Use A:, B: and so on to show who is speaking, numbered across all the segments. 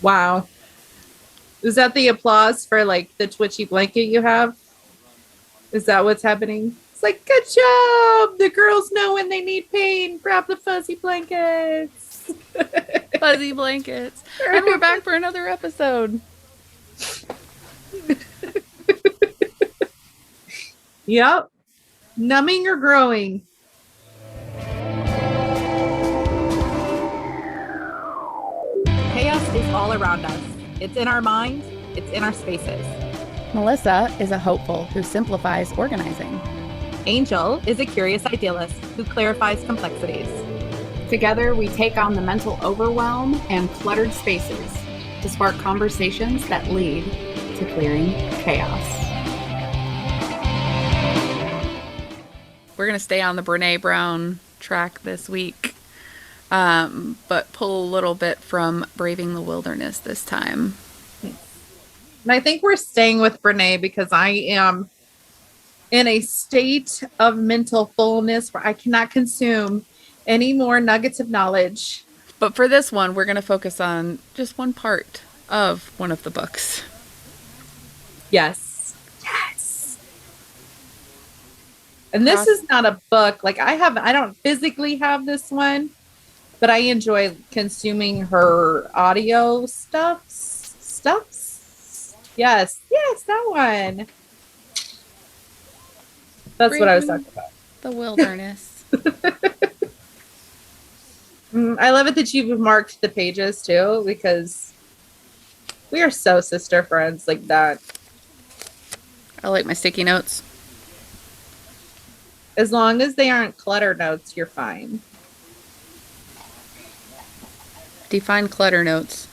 A: Wow. Is that the applause for like the twitchy blanket you have? Is that what's happening? It's like, good job. The girls know when they need pain. Grab the fuzzy blankets.
B: Fuzzy blankets. And we're back for another episode.
A: Yep. Numbing or growing?
C: Chaos is all around us. It's in our minds, it's in our spaces.
B: Melissa is a hopeful who simplifies organizing.
C: Angel is a curious idealist who clarifies complexities.
D: Together, we take on the mental overwhelm and cluttered spaces to spark conversations that lead to clearing chaos.
B: We're going to stay on the Brene Brown track this week, but pull a little bit from Braving the Wilderness this time.
A: And I think we're staying with Brene because I am in a state of mental fullness where I cannot consume any more nuggets of knowledge.
B: But for this one, we're going to focus on just one part of one of the books.
A: Yes. Yes. And this is not a book. Like I don't physically have this one, but I enjoy consuming her audio stuffs. Yes, that one. That's what I was talking about.
B: The wilderness.
A: I love it that you've marked the pages too, because we are so sister friends like that.
B: I like my sticky notes.
A: As long as they aren't clutter notes, you're fine.
B: Define clutter notes.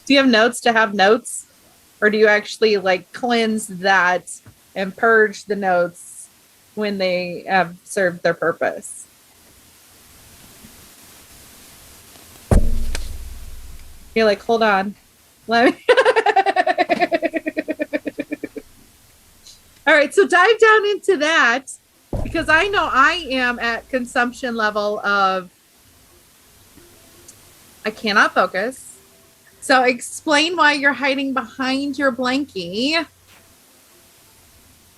A: Do you have notes to have notes? Or do you actually like cleanse that and purge the notes when they have served their purpose? You're like, hold on. Let me. All right, so dive down into that because I know I am at consumption level of I cannot focus. So explain why you're hiding behind your blankie.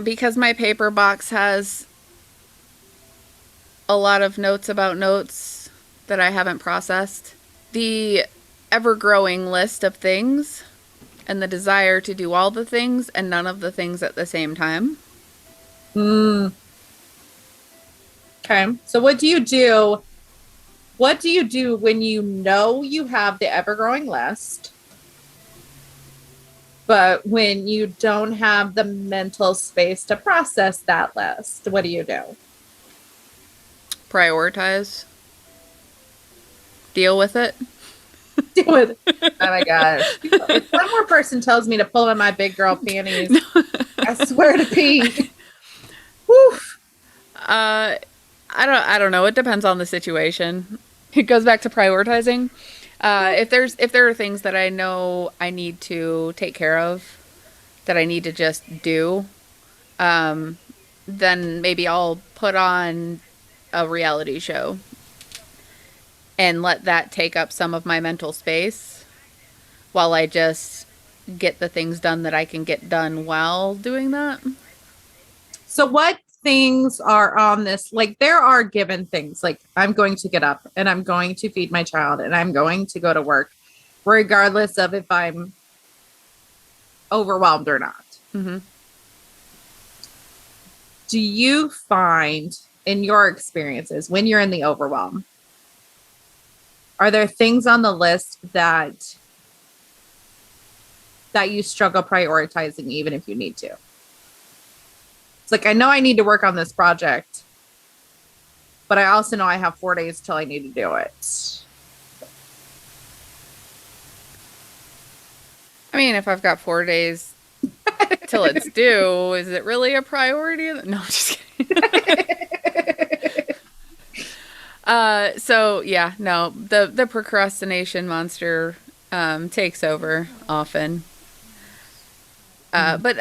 B: Because my paper box has a lot of notes about notes that I haven't processed. The ever-growing list of things and the desire to do all the things and none of the things at the same time.
A: Okay. So what do you do? What do you do when you know you have the ever-growing list, but when you don't have the mental space to process that list? What do you do?
B: Prioritize. Deal with it.
A: Deal with it. Oh my gosh. If one more person tells me to pull in my big girl panties, I swear to Pete. Whew.
B: I don't know. It depends on the situation. It goes back to prioritizing. If there are things that I know I need to take care of, that I need to just do, then maybe I'll put on a reality show and let that take up some of my mental space while I just get the things done that I can get done while doing that.
A: So what things are on this? Like there are given things like I'm going to get up and I'm going to feed my child and I'm going to go to work regardless of if I'm overwhelmed or not.
B: Mm-hmm.
A: Do you find in your experiences when you're in the overwhelm, are there things on the list that you struggle prioritizing even if you need to? It's like, I know I need to work on this project, but I also know I have 4 days till I need to do it.
B: I mean, if I've got 4 days till it's due, is it really a priority? No, I'm just kidding. So yeah, no, the procrastination monster takes over often. But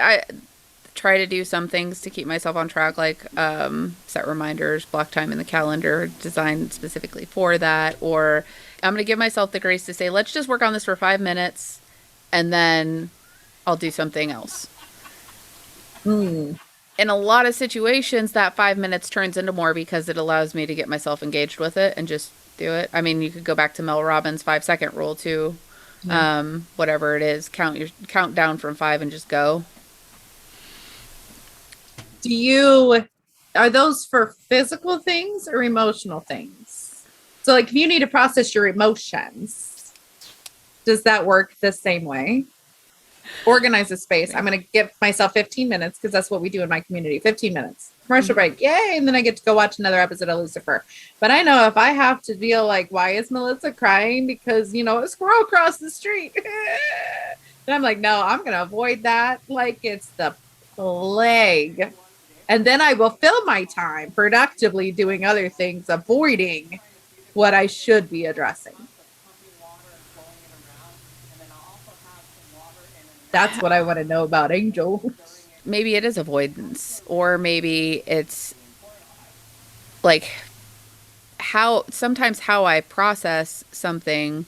B: try to do some things to keep myself on track, like set reminders, block time in the calendar, designed specifically for that. Or I'm going to give myself the grace to say, let's just work on this for 5 minutes and then I'll do something else. In a lot of situations, that 5 minutes turns into more because it allows me to get myself engaged with it and just do it. I mean, you could go back to Mel Robbins' 5-second rule too. Whatever it is, count down from 5 and just go.
A: Are those for physical things or emotional things? So like if you need to process your emotions, does that work the same way? Organize a space. I'm going to give myself 15 minutes because that's what we do in my community. 15 minutes. Commercial break. Yay. And then I get to go watch another episode of Lucifer. But I know if I have to feel like, why is Melissa crying? Because, a squirrel crossed the street. Then I'm like, no, I'm going to avoid that like it's the plague. And then I will fill my time productively doing other things, avoiding what I should be addressing. That's what I want to know about Angel.
B: Maybe it is avoidance, or maybe it's like sometimes how I process something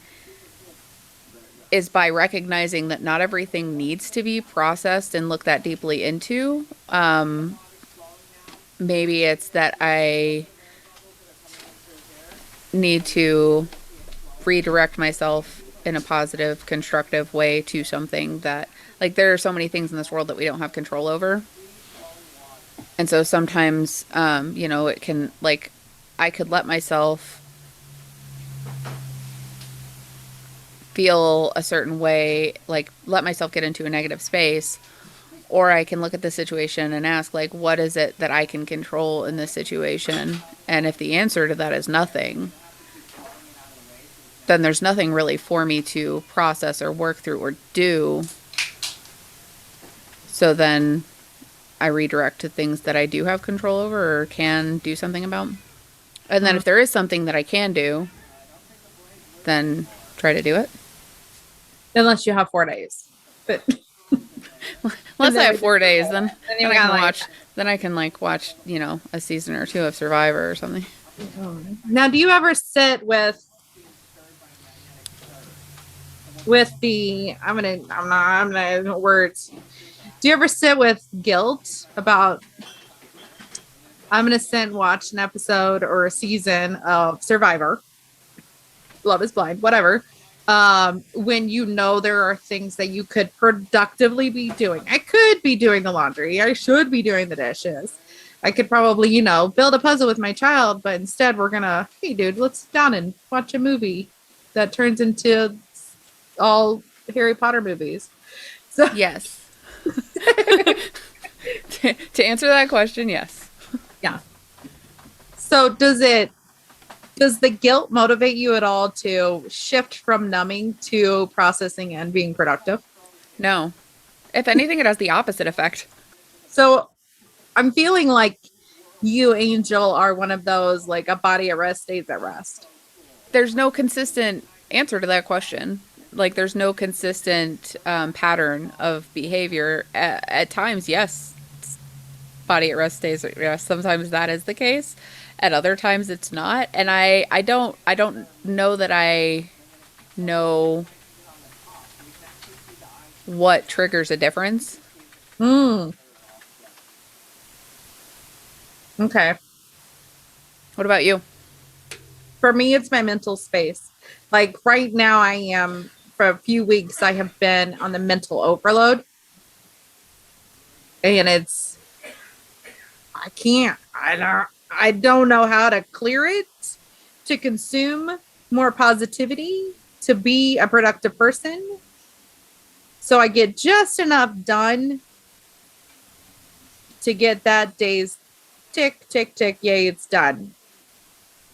B: is by recognizing that not everything needs to be processed and looked that deeply into. Maybe it's that I need to redirect myself in a positive, constructive way to something that, like, there are so many things in this world that we don't have control over. And so sometimes, it can, like, I could let myself feel a certain way, like, let myself get into a negative space, or I can look at the situation and ask, like, what is it that I can control in this situation? And if the answer to that is nothing, then there's nothing really for me to process or work through or do. So then I redirect to things that I do have control over or can do something about. And then if there is something that I can do, then try to do it.
A: Unless you have 4 days. But
B: unless I have 4 days, then
A: you
B: I can
A: got,
B: watch. Then I can watch, a season or 2 of Survivor or something.
A: Now, do you ever sit with the I'm not words. Do you ever sit with guilt about I'm gonna sit and watch an episode or a season of Survivor, Love is Blind, whatever, when there are things that you could productively be doing? I could be doing the laundry. I should be doing the dishes. I could probably, build a puzzle with my child, but instead we're gonna, hey dude, let's sit down and watch a movie that turns into all Harry Potter movies. So
B: yes. To answer that question, yes.
A: Yeah. So does the guilt motivate you at all to shift from numbing to processing and being productive?
B: No. If anything, it has the opposite effect.
A: So I'm feeling like you, Angel, are one of those, like, a body at rest stays at rest.
B: There's no consistent answer to that question. Like, there's no consistent pattern of behavior. At times, yes, body at rest stays at rest. Sometimes that is the case. At other times, it's not. And I don't know that I know what triggers a difference.
A: Okay.
B: What about you?
A: For me, it's my mental space. Like right now, I am, for a few weeks, I have been on the mental overload. And I don't know how to clear it, to consume more positivity, to be a productive person. So I get just enough done to get that day's tick, tick, tick, yay, it's done.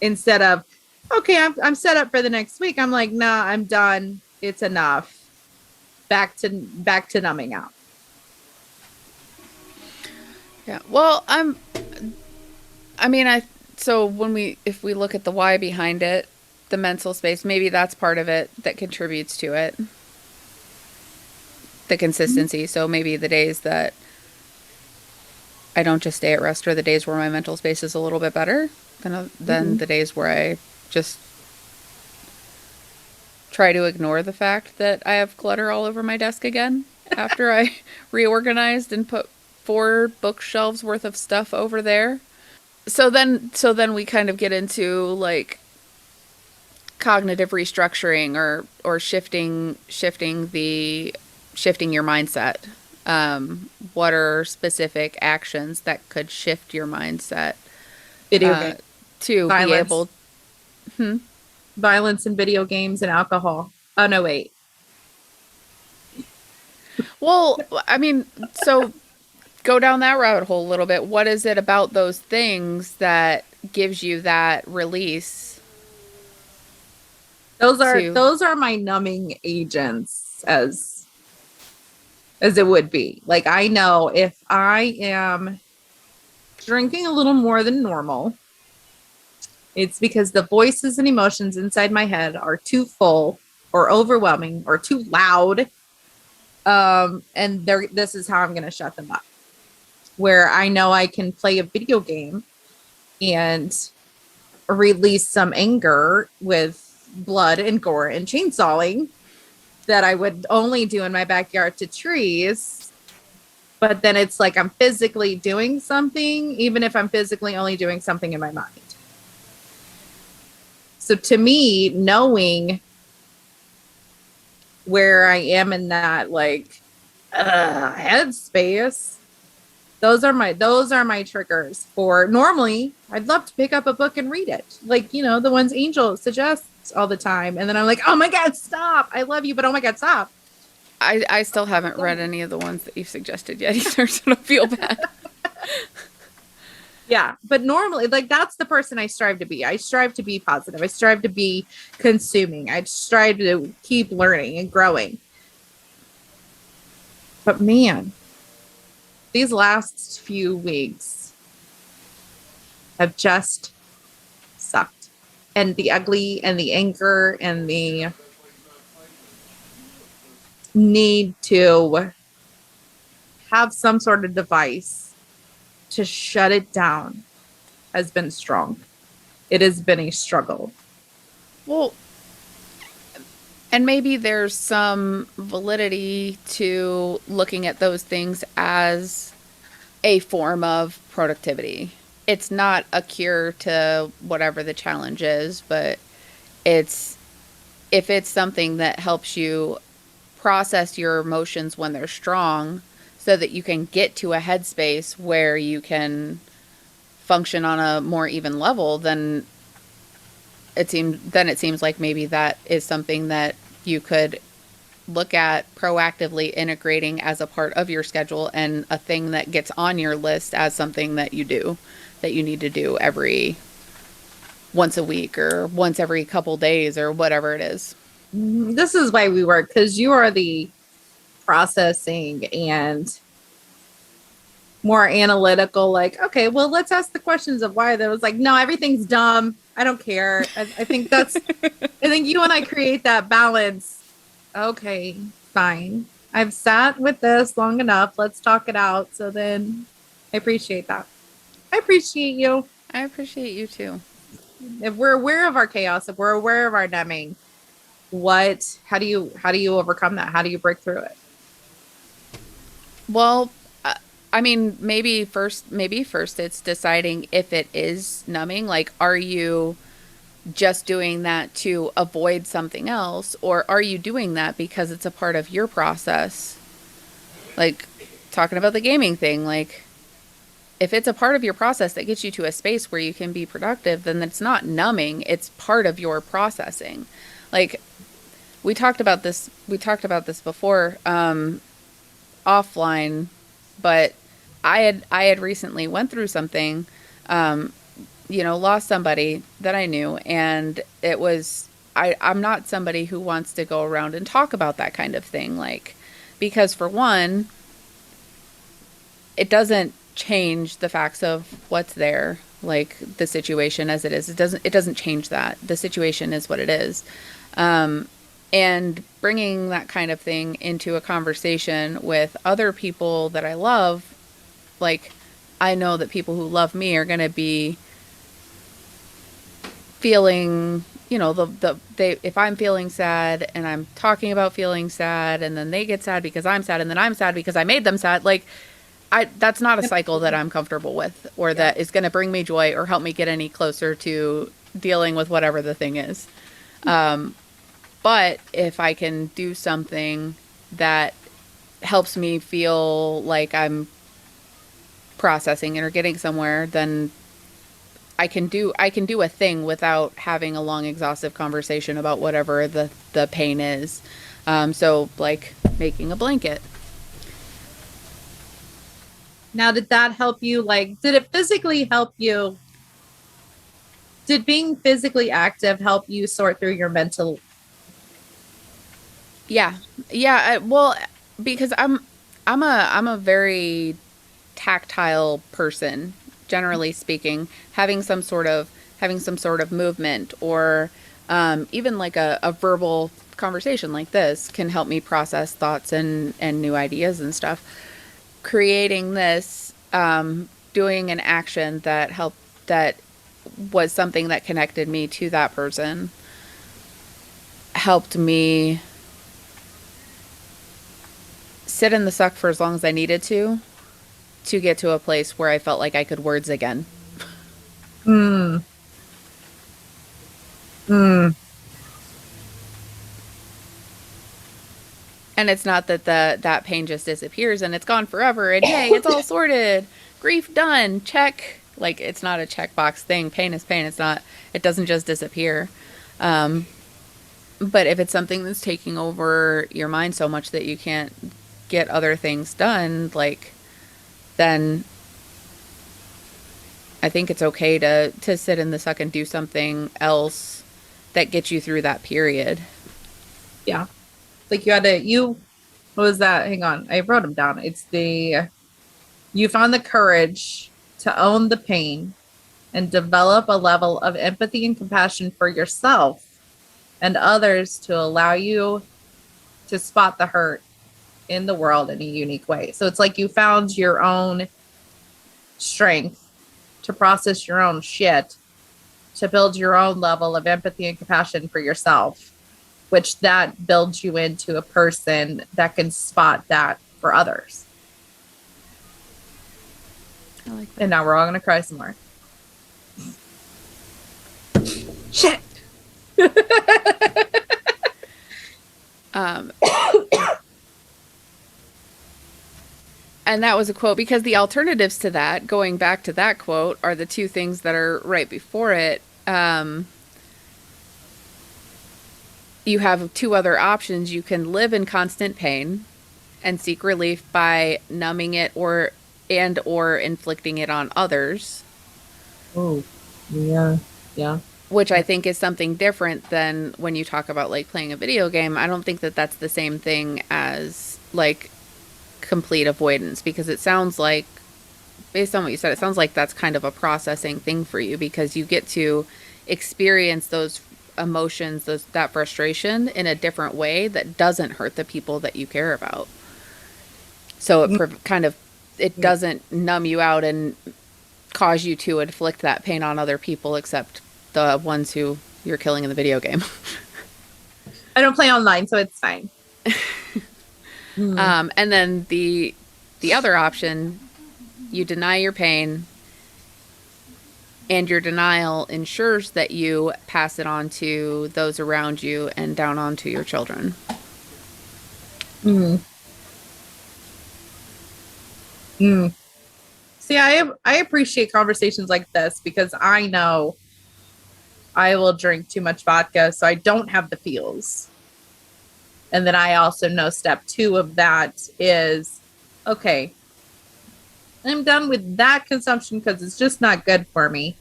A: Instead of, okay, I'm set up for the next week. I'm like, nah, I'm done. It's enough. Back to numbing out.
B: Yeah. Well, if we look at the why behind it, the mental space, maybe that's part of it that contributes to it. The consistency. So maybe the days that I don't just stay at rest are the days where my mental space is a little bit better than the days where I just try to ignore the fact that I have clutter all over my desk again after I reorganized and put 4 bookshelves worth of stuff over there. So then we kind of get into like cognitive restructuring or shifting your mindset. What are specific actions that could shift your mindset
A: Video game.
B: to
A: Violence.
B: be able
A: Violence in video games and alcohol. Oh, no, wait.
B: Well, I mean, so go down that rabbit hole a little bit. What is it about those things that gives you that release?
A: Those are my numbing agents as it would be. Like, I know if I am drinking a little more than normal, it's because the voices and emotions inside my head are too full or overwhelming or too loud. And this is how I'm going to shut them up. Where I know I can play a video game and release some anger with blood and gore and chainsawing that I would only do in my backyard to trees. But then it's like I'm physically doing something, even if I'm physically only doing something in my mind. So to me, knowing where I am in that like headspace, those are my triggers for normally I'd love to pick up a book and read it. Like, you know, the ones Angel suggests all the time. And then I'm like, oh my God, stop. I love you, but oh my God, stop.
B: I still haven't read any of the ones that you've suggested yet either, so don't feel bad.
A: Yeah, but normally, like, that's the person I strive to be. I strive to be positive. I strive to be consuming. I strive to keep learning and growing. But man, these last few weeks have just sucked. And the ugly and the anger and the need to have some sort of device to shut it down has been strong. It has been a struggle.
B: Well, and maybe there's some validity to looking at those things as a form of productivity. It's not a cure to whatever the challenge is, but if it's something that helps you process your emotions when they're strong so that you can get to a headspace where you can function on a more even level, then it seems like maybe that is something that you could look at proactively integrating as a part of your schedule and a thing that gets on your list as something that you need to do once a week or once every couple days or whatever it is.
A: This is why we work, because you are the processing and more analytical, like, okay, well, let's ask the questions of why. That was like, no, everything's dumb. I don't care. I think I think you and I create that balance. Okay, fine. I've sat with this long enough. Let's talk it out. So then I appreciate that. I appreciate you.
B: I appreciate you too.
A: If we're aware of our chaos, if we're aware of our numbing, how do you overcome that? How do you break through it?
B: Well, I mean, maybe first it's deciding if it is numbing. Like, are you just doing that to avoid something else, or are you doing that because it's a part of your process? Like, talking about the gaming thing, like, if it's a part of your process that gets you to a space where you can be productive, then it's not numbing, it's part of your processing. Like, we talked about this before, offline, but I had recently went through something, lost somebody that I knew, and it was, I'm not somebody who wants to go around and talk about that kind of thing, like, because for one, it doesn't change the facts of what's there, like the situation as it is. It doesn't change that. The situation is what it is. And bringing that kind of thing into a conversation with other people that I love, like, I know that people who love me are going to be feeling, you know, if I'm feeling sad and I'm talking about feeling sad and then they get sad because I'm sad and then I'm sad because I made them sad, like that's not a cycle that I'm comfortable with or that is going to bring me joy or help me get any closer to dealing with whatever the thing is. But if I can do something that helps me feel like I'm processing it or getting somewhere, then I can do a thing without having a long exhaustive conversation about whatever the pain is. So like making a blanket.
A: Now, did that help you? Like, did it physically help you? Did being physically active help you sort through your mental?
B: Yeah. Well, because I'm a very tactile person, generally speaking. Having some sort of movement or even like a verbal conversation like this can help me process thoughts and new ideas and stuff. Creating this, doing an action that was something that connected me to that person, helped me sit in the suck for as long as I needed to get to a place where I felt like I could words again.
A: Mm.
B: And it's not that that pain just disappears and it's gone forever and yay, it's all sorted. Grief done. Check. Like, it's not a checkbox thing. Pain is pain. It doesn't just disappear. But if it's something that's taking over your mind so much that you can't get other things done, like, then I think it's okay to sit in the suck and do something else that gets you through that period.
A: Yeah. Like what was that? Hang on. I wrote them down. You found the courage to own the pain and develop a level of empathy and compassion for yourself and others to allow you to spot the hurt in the world in a unique way. So it's like you found your own strength to process your own shit, to build your own level of empathy and compassion for yourself, which that builds you into a person that can spot that for others.
B: I like that.
A: And now we're all going to cry some more. Shit.
B: And that was a quote, because the alternatives to that, going back to that quote, are the two things that are right before it. You have two other options. You can live in constant pain and seek relief by numbing it or inflicting it on others.
A: Oh, yeah. Yeah.
B: Which I think is something different than when you talk about like playing a video game. I don't think that that's the same thing as like complete avoidance, because it sounds like, based on what you said, it sounds like that's kind of a processing thing for you, because you get to experience those emotions, that frustration in a different way that doesn't hurt the people that you care about. So it doesn't numb you out and cause you to inflict that pain on other people, except the ones who you're killing in the video game.
A: I don't play online, so it's fine.
B: And then the other option, you deny your pain, and your denial ensures that you pass it on to those around you and down onto your children.
A: See, I appreciate conversations like this, because I know I will drink too much vodka, so I don't have the feels. And then I also know step 2 of that is, okay, I'm done with that consumption because it's just not good for me.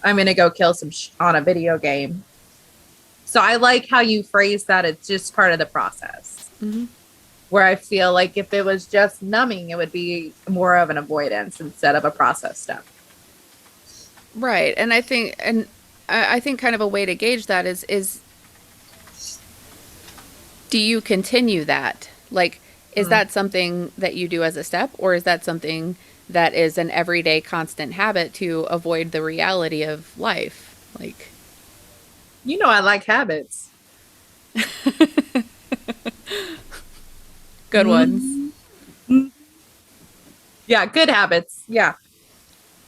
A: I'm going to go kill some on a video game. So I like how you phrase that. It's just part of the process.
B: Mm-hmm.
A: Where I feel like if it was just numbing, it would be more of an avoidance instead of a process step.
B: Right. And I think kind of a way to gauge that is do you continue that? Like, is that something that you do as a step, or is that something that is an everyday constant habit to avoid the reality of life. Like,
A: You know, I like habits.
B: good ones.
A: Yeah, good habits. Yeah.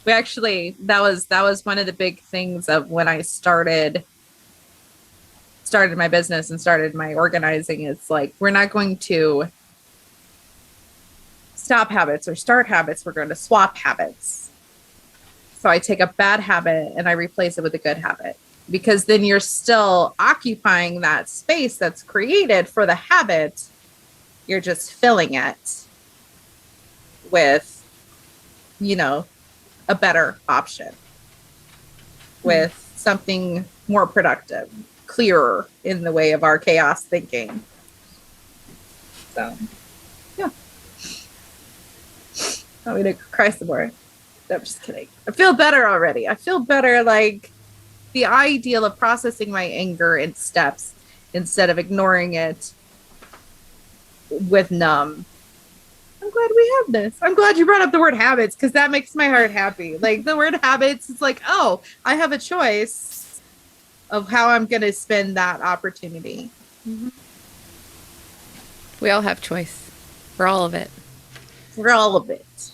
A: We actually, that was one of the big things of when I started my business and started my organizing. It's like, we're not going to stop habits or start habits. We're going to swap habits. So I take a bad habit and I replace it with a good habit, because then you're still occupying that space that's created for the habit. You're just filling it with, you know, a better option, with something more productive, clearer in the way of our chaos thinking. So, yeah. Want me to cry some more? No, I'm just kidding. I feel better already. I feel better, like the ideal of processing my anger in steps instead of ignoring it with numb. I'm glad we have this. I'm glad you brought up the word habits, because that makes my heart happy. Like, the word habits is like, oh, I have a choice of how I'm going to spend that opportunity.
B: Mm-hmm. We all have choice. For all of it.
A: For all of it.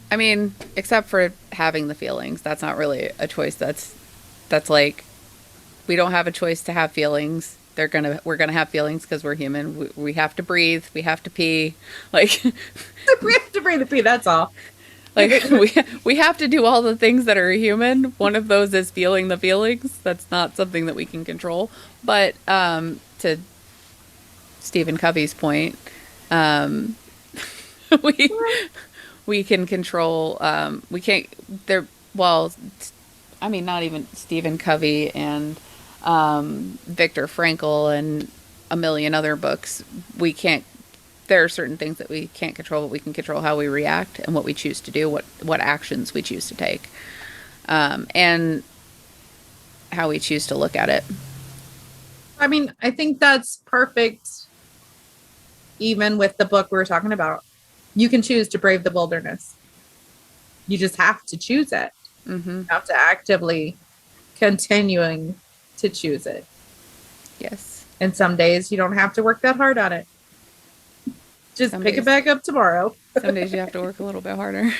B: I mean, except for having the feelings. That's not really a choice. That's like, we don't have a choice to have feelings. We're gonna have feelings because we're human. We have to breathe. We have to pee. Like,
A: We have to breathe the pee. That's all.
B: like we have to do all the things that are human. One of those is feeling the feelings. That's not something that we can control. But to Stephen Covey's point, we can control. We can't. Well, I mean, not even Stephen Covey and Viktor Frankl and a million other books. We can't. There are certain things that we can't control, but we can control how we react and what we choose to do, what actions we choose to take, and how we choose to look at it.
A: I mean, I think that's perfect. Even with the book we were talking about, you can choose to brave the wilderness. You just have to choose it.
B: Mm-hmm.
A: You have to actively continuing to choose it.
B: Yes.
A: And some days you don't have to work that hard on it. Just
B: Some
A: pick
B: days.
A: it back up tomorrow.
B: Some days you have to work a little bit harder.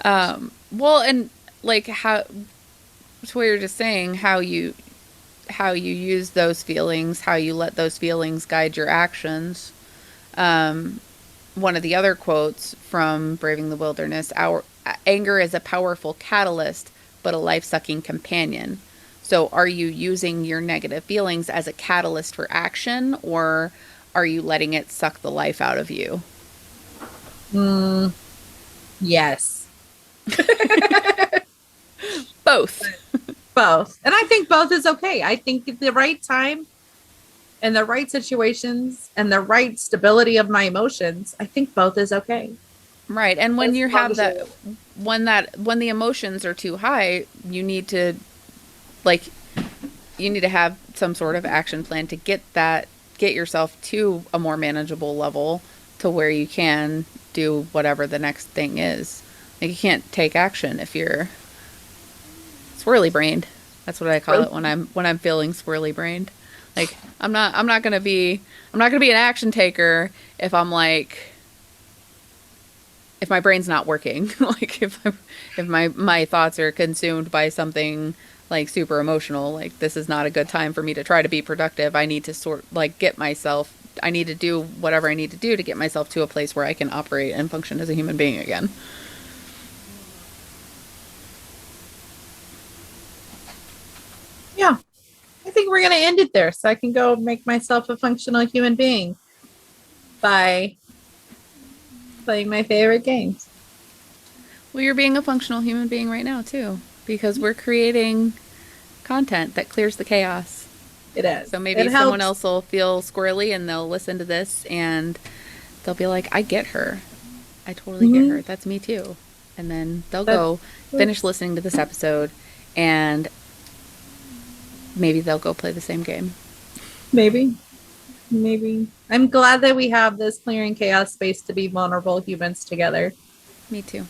B: Well, and like how, that's what you're just saying, how you use those feelings, how you let those feelings guide your actions. One of the other quotes from Braving the Wilderness, our anger is a powerful catalyst, but a life-sucking companion. So are you using your negative feelings as a catalyst for action, or are you letting it suck the life out of you?
A: Yes.
B: Both.
A: Both. And I think both is okay. I think at the right time and the right situations and the right stability of my emotions, I think both is okay.
B: Right. And when
A: As
B: you
A: long
B: have
A: as
B: that, when the emotions are too high, you need to have some sort of action plan to get yourself to a more manageable level, to where you can do whatever the next thing is. Like, you can't take action if you're swirly brained. That's what I call it when I'm feeling swirly brained. Like, I'm not gonna be an action taker if I'm like, if my brain's not working. Like, if my thoughts are consumed by something like super emotional, like, this is not a good time for me to try to be productive. I need to I need to do whatever I need to do to get myself to a place where I can operate and function as a human being again.
A: Yeah. I think we're going to end it there so I can go make myself a functional human being by playing my favorite games.
B: Well, you're being a functional human being right now too, because we're creating content that clears the chaos.
A: It is.
B: So maybe someone else will feel squirrely and they'll listen to this and they'll be like, I get her. I totally get her. That's me too. And then they'll go finish listening to this episode and maybe they'll go play the same game.
A: Maybe. Maybe. I'm glad that we have this clearing chaos space to be vulnerable humans together.
B: Me too.